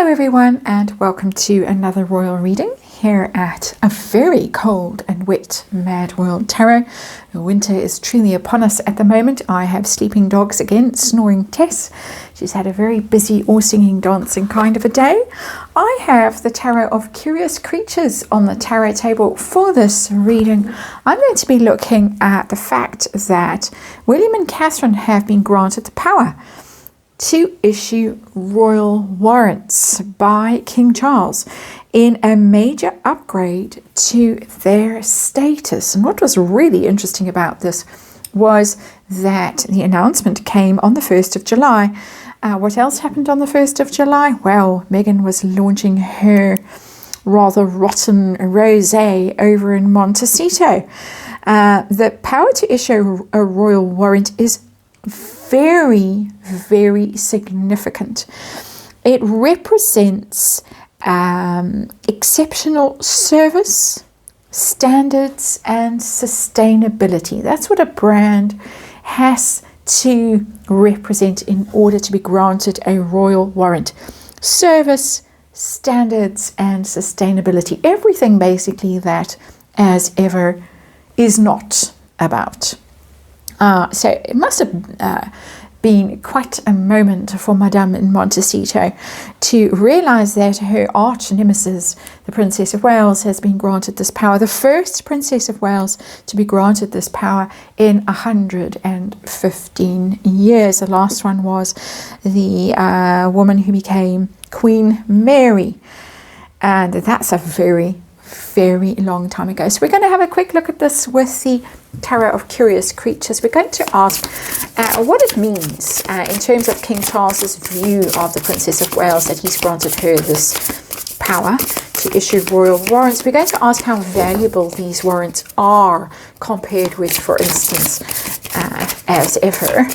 Hello everyone, and welcome to another royal reading here at a very cold and wet Mad World Tarot. Winter is truly upon us at the moment. I have sleeping dogs again, snoring Tess. She's had a very busy all singing, dancing kind of a day. I have the Tarot of Curious Creatures on the tarot table for this reading. I'm going to be looking at the fact that William and Catherine have been granted the power to issue royal warrants by King Charles in a major upgrade to their status. And what was really interesting about this was that the announcement came on the 1st of July. What else happened on the 1st of July? Well, Meghan was launching her rather rotten rosé over in Montecito. The power to issue a royal warrant is very, very significant. It represents exceptional service, standards, and sustainability. That's what a brand has to represent in order to be granted a royal warrant. Service, standards, and sustainability. Everything basically that as ever is not about. So it must have been quite a moment for Madame in Montecito to realise that her arch nemesis, the Princess of Wales, has been granted this power. The first Princess of Wales to be granted this power in 115 years. The last one was the woman who became Queen Mary. And that's a very, very long time ago. So we're going to have a quick look at this with the Tarot of Curious Creatures. We're going to ask what it means in terms of King Charles's view of the Princess of Wales, that he's granted her this power to issue royal warrants. We're going to ask how valuable these warrants are compared with, for instance, as ever.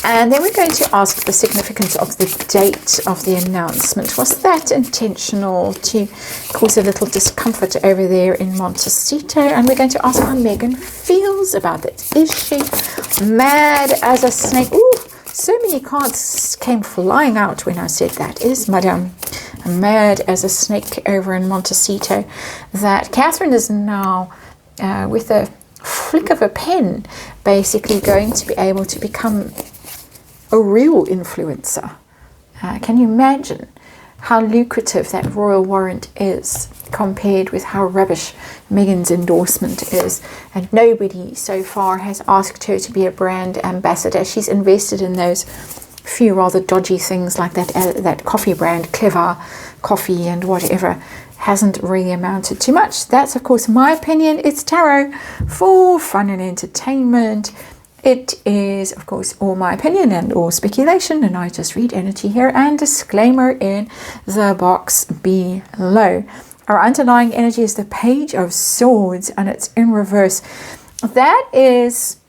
And then we're going to ask the significance of the date of the announcement. Was that intentional to cause a little discomfort over there in Montecito? And we're going to ask how Meghan feels about it. Is she mad as a snake? Ooh, so many cards came flying out when I said that. Is Madame mad as a snake over in Montecito? That Catherine is now, with a flick of a pen, basically going to be able to become a real influencer. Can you imagine how lucrative that royal warrant is compared with how rubbish Meghan's endorsement is? And nobody so far has asked her to be a brand ambassador. She's invested in those few rather dodgy things like that coffee brand, Clever Coffee and whatever. Hasn't really amounted to much. That's of course my opinion. It's tarot for fun and entertainment. It is, of course, all my opinion and all speculation, and I just read energy here, and disclaimer in the box below. Our underlying energy is the Page of Swords, and it's in reverse. That is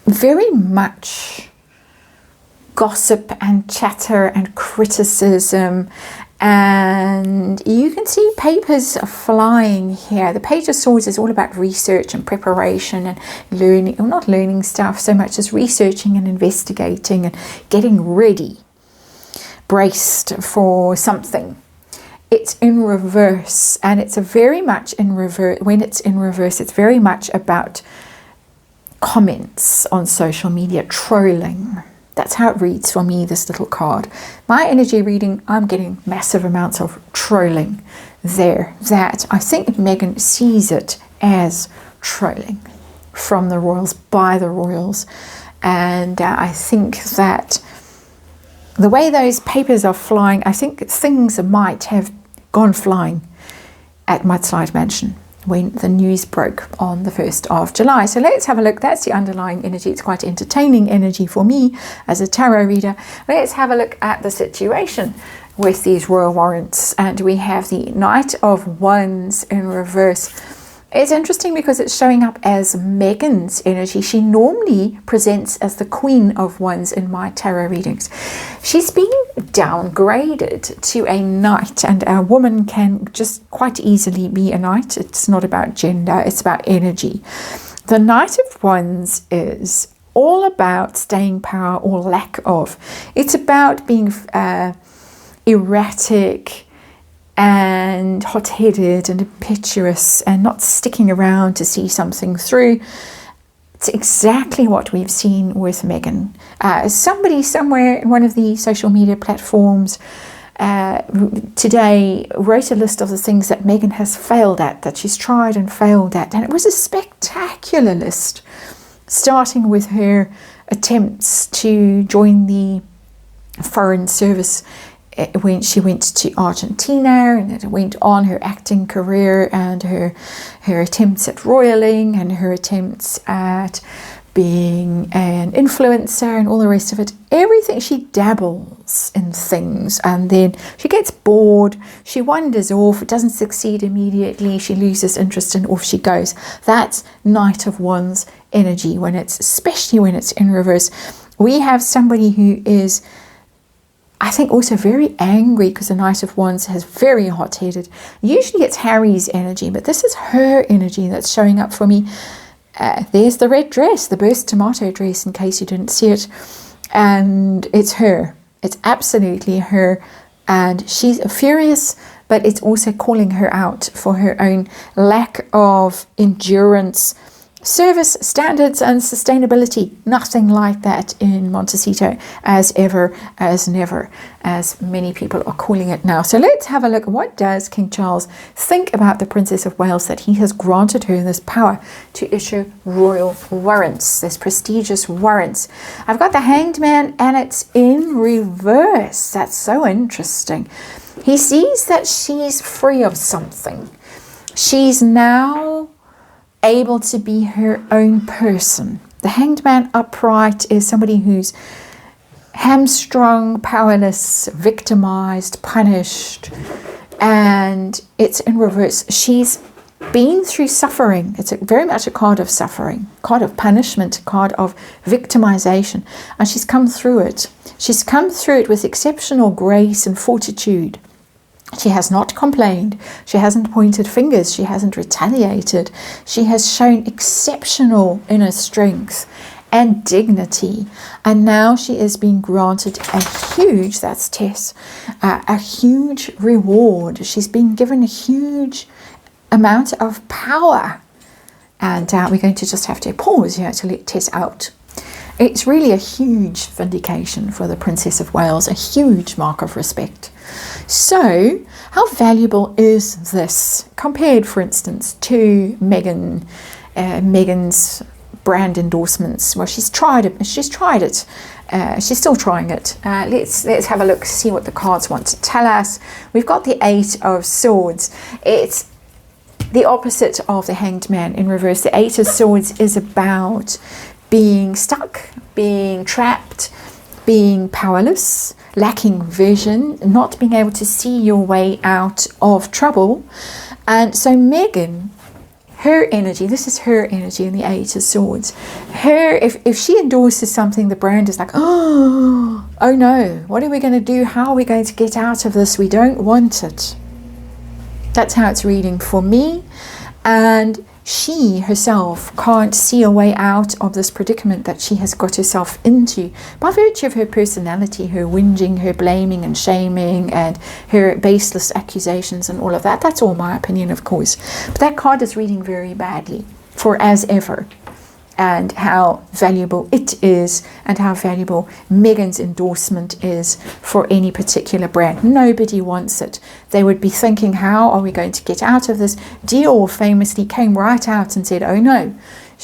very much gossip and chatter and criticism, and you can see papers flying here. The Page of Swords is all about research and preparation and learning, well, not learning stuff so much as researching and investigating and getting ready, braced for something. It's in reverse, and it's a very much in reverse. When it's in reverse, it's very much about comments on social media, trolling. That's how it reads for me, this little card. My energy reading, I'm getting massive amounts of trolling there. That I think Meghan sees it as trolling from the royals, by the royals. And I think that the way those papers are flying, I think things might have gone flying at Mudslide Mansion when the news broke on the 1st of July. So let's have a look. That's the underlying energy. It's quite entertaining energy for me as a tarot reader. Let's have a look at the situation with these royal warrants. And we have the Knight of Wands in reverse. It's interesting because it's showing up as Meghan's energy. She normally presents as the Queen of Wands in my tarot readings. She's been downgraded to a knight, and a woman can just quite easily be a knight. It's not about gender, it's about energy. The Knight of Wands is all about staying power or lack of. It's about being erratic and hot-headed and impetuous and not sticking around to see something through. It's exactly what we've seen with Meghan. Somebody somewhere in one of the social media platforms today wrote a list of the things that Meghan has failed at, that she's tried and failed at, and it was a spectacular list, starting with her attempts to join the Foreign Service when she went to Argentina, and it went on her acting career and her attempts at royaling and her attempts at being an influencer and all the rest of it. Everything, she dabbles in things and then she gets bored, she wanders off, it doesn't succeed immediately, she loses interest and off she goes. That's Knight of Wands energy, especially when it's in reverse. We have somebody who is, I think, also very angry, because the Knight of Wands has very hot-headed. Usually it's Harry's energy, but this is her energy that's showing up for me. There's the red dress, the burst tomato dress, in case you didn't see it. And it's her. It's absolutely her. And she's furious, but it's also calling her out for her own lack of endurance, service standards and sustainability. Nothing like that in Montecito, as ever, as never, as many people are calling it now. So let's have a look. What does King Charles think about the Princess of Wales, that he has granted her this power to issue royal warrants, this prestigious warrants? I've got the Hanged Man and it's in reverse. That's so interesting. He sees that she's free of something. She's now able to be her own person. The Hanged Man upright is somebody who's hamstrung, powerless, victimized, punished, and it's in reverse. She's been through suffering. It's very much a card of suffering, card of punishment, card of victimization, and she's come through it. She's come through it with exceptional grace and fortitude. She has not complained. She hasn't pointed fingers. She hasn't retaliated. She has shown exceptional inner strength and dignity. And now she is being granted a huge, that's Tess, a huge reward. She's been given a huge amount of power. And we're going to just have to pause here to let Tess out. It's really a huge vindication for the Princess of Wales, a huge mark of respect. So, how valuable is this compared, for instance, to Meghan, Meghan's brand endorsements? Well, she's tried it. She's still trying it. Let's have a look, see what the cards want to tell us. We've got the Eight of Swords. It's the opposite of the Hanged Man in reverse. The Eight of Swords is about being stuck, being trapped, being powerless, lacking vision, not being able to see your way out of trouble. And so Meghan, her energy, this is her energy in the Eight of Swords. If she endorses something, the brand is like, oh no, what are we going to do? How are we going to get out of this? We don't want it. That's how it's reading for me. And she herself can't see a way out of this predicament that she has got herself into by virtue of her personality, her whinging, her blaming and shaming, and her baseless accusations and all of that. That's all my opinion, of course. But that card is reading very badly for as ever, and how valuable it is, and how valuable Meghan's endorsement is for any particular brand. Nobody wants it. They would be thinking, how are we going to get out of this? Dior famously came right out and said, oh no,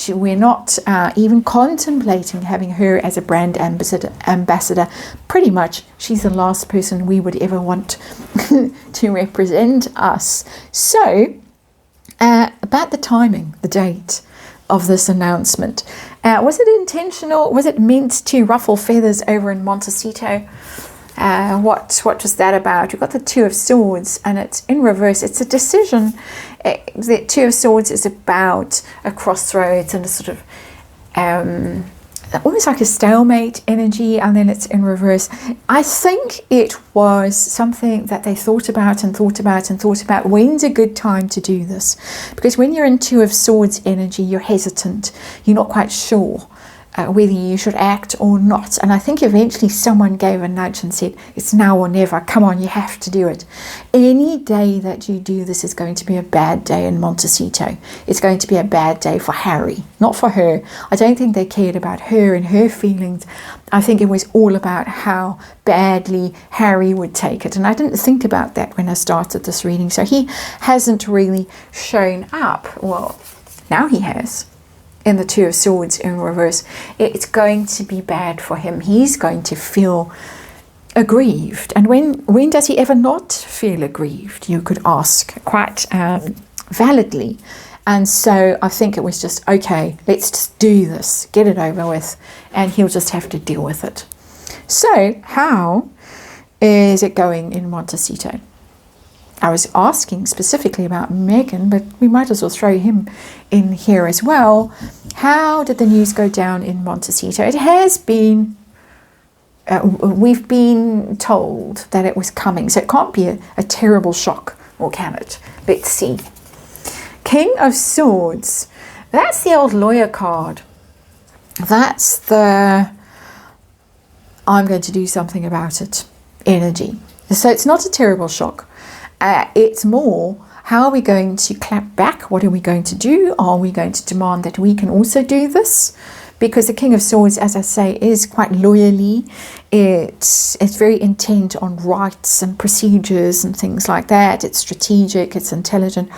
we're not even contemplating having her as a brand ambassador. Pretty much, she's the last person we would ever want to represent us. So, about the timing, the date of this announcement. Was it intentional? Was it meant to ruffle feathers over in Montecito? What was that about? We've got the Two of Swords and it's in reverse. It's a decision. The Two of Swords is about a crossroads and a sort of almost like a stalemate energy, and then it's in reverse. I think it was something that they thought about and thought about and thought about. When's a good time to do this? Because when you're in Two of Swords energy, you're hesitant. You're not quite sure. whether you should act or not. And I think eventually someone gave a nudge and said, it's now or never. Come on, you have to do it. Any day that you do this is going to be a bad day in Montecito. It's going to be a bad day for Harry, not for her. I don't think they cared about her and her feelings. I think it was all about how badly Harry would take it. And I didn't think about that when I started this reading. So he hasn't really shown up. Well, now he has. In the Two of Swords in reverse, it's going to be bad for him. He's going to feel aggrieved. And when does he ever not feel aggrieved? You could ask quite validly. And so I think it was just, okay, let's just do this, get it over with, and he'll just have to deal with it. So how is it going in Montecito? I was asking specifically about Meghan, but we might as well throw him in here as well. How did the news go down in Montecito? It has been, we've been told that it was coming, so it can't be a terrible shock, or can it? Let's see. King of Swords, that's the old lawyer card. That's the I'm going to do something about it energy. So it's not a terrible shock. It's more, how are we going to clap back? What are we going to do? Are we going to demand that we can also do this? Because the King of Swords, as I say, is quite lawyerly. It's very intent on rights and procedures and things like that. It's strategic, it's intelligent.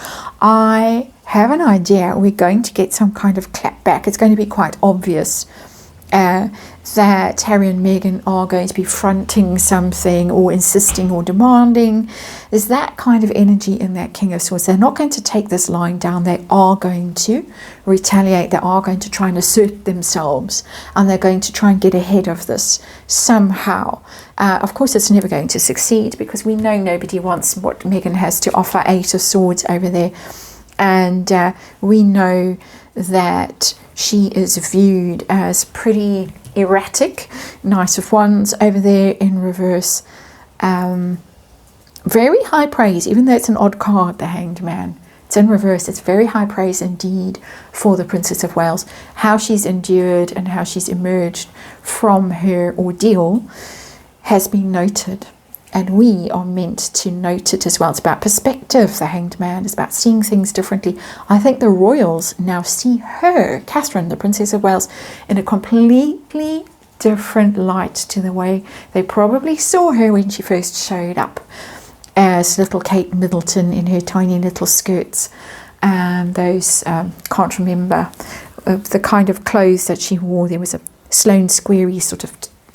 I have an idea we're going to get some kind of clap back. It's going to be quite obvious that Harry and Meghan are going to be fronting something or insisting or demanding. There's that kind of energy in that King of Swords. They're not going to take this lying down. They are going to retaliate. They are going to try and assert themselves, and they're going to try and get ahead of this somehow. Of course, it's never going to succeed because we know nobody wants what Meghan has to offer. 8 of Swords over there. And we know that she is viewed as pretty erratic. Knight of Wands over there in reverse. Very high praise, even though it's an odd card, the Hanged Man. It's in reverse. It's very high praise indeed for the Princess of Wales. How she's endured and how she's emerged from her ordeal has been noted. And we are meant to note it as well. It's about perspective, the Hanged Man. It's about seeing things differently. I think the royals now see her, Catherine, the Princess of Wales, in a completely different light to the way they probably saw her when she first showed up as little Kate Middleton in her tiny little skirts. Those, can't remember, the kind of clothes that she wore. There was a Sloane Squarey sort of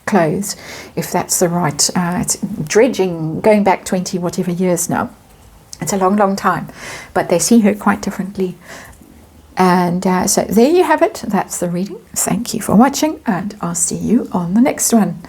clothes, if that's the right, it's dredging, going back 20 whatever years now. It's a long time, but they see her quite differently. And so there you have it. That's the reading. Thank you for watching, and I'll see you on the next one.